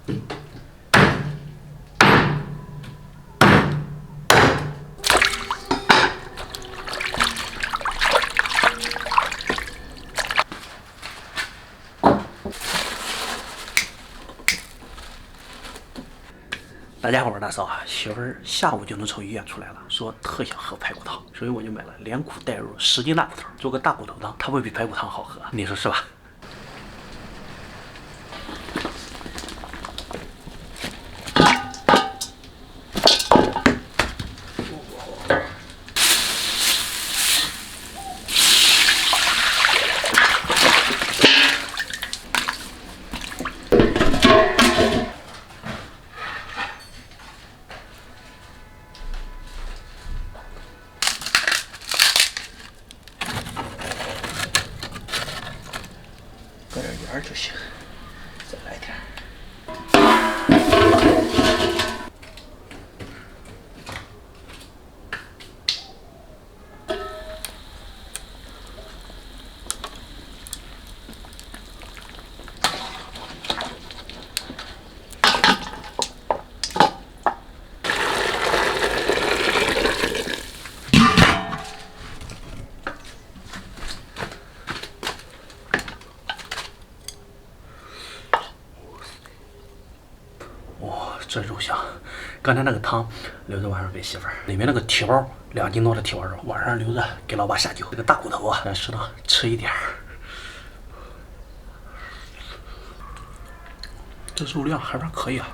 大家好，我是大嫂啊，媳妇儿下午就能从医院出来了，说特想喝排骨汤，所以我就买了连骨带肉10斤大骨头，做个大骨头汤，它会比排骨汤好喝，你说是吧？搁点盐就行，再来点。真肉香！刚才那个汤留着晚上给媳妇儿，里面那个蹄包2斤多的蹄包肉，晚上留着给老爸下酒。这个大骨头啊，咱适当吃一点儿。这肉量还算可以啊。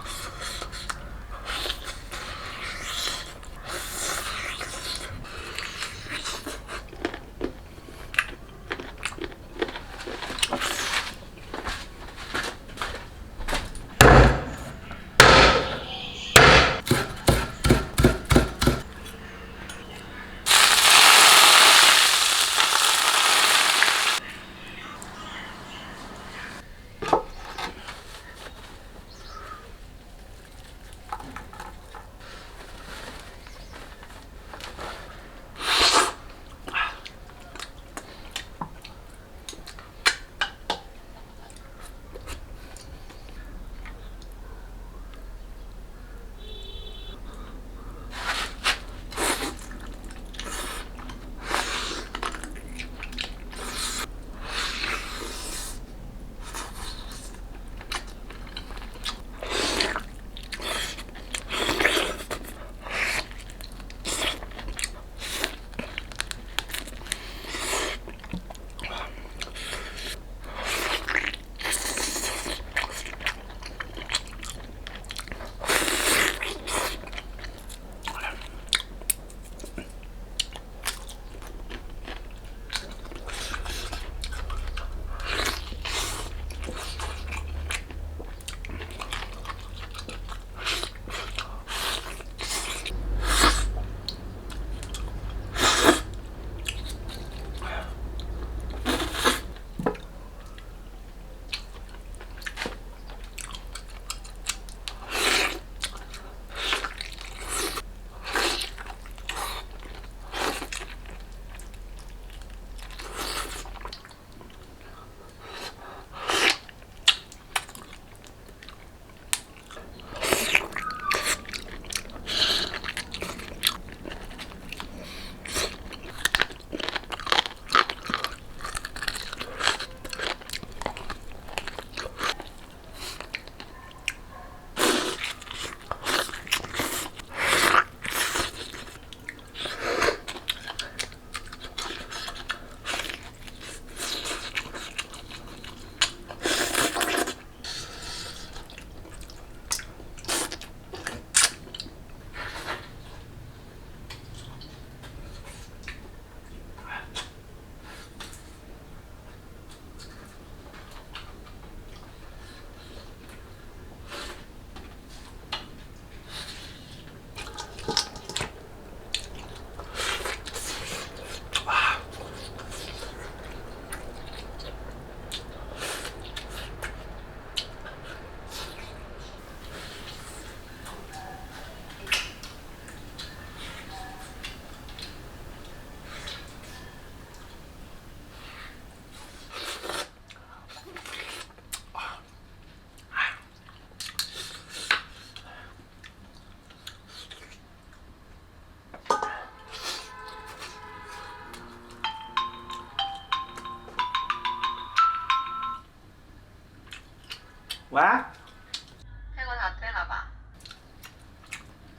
喂，排骨汤炖了吧？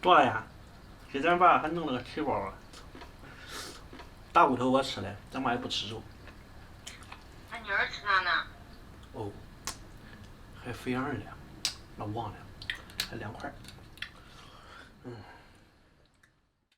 做了呀，今天晚上还弄了个蹄包啊。大骨头我吃了，咱妈也不吃肉。那女儿吃啥呢？哦，还肥羊呢，那忘了，还2块。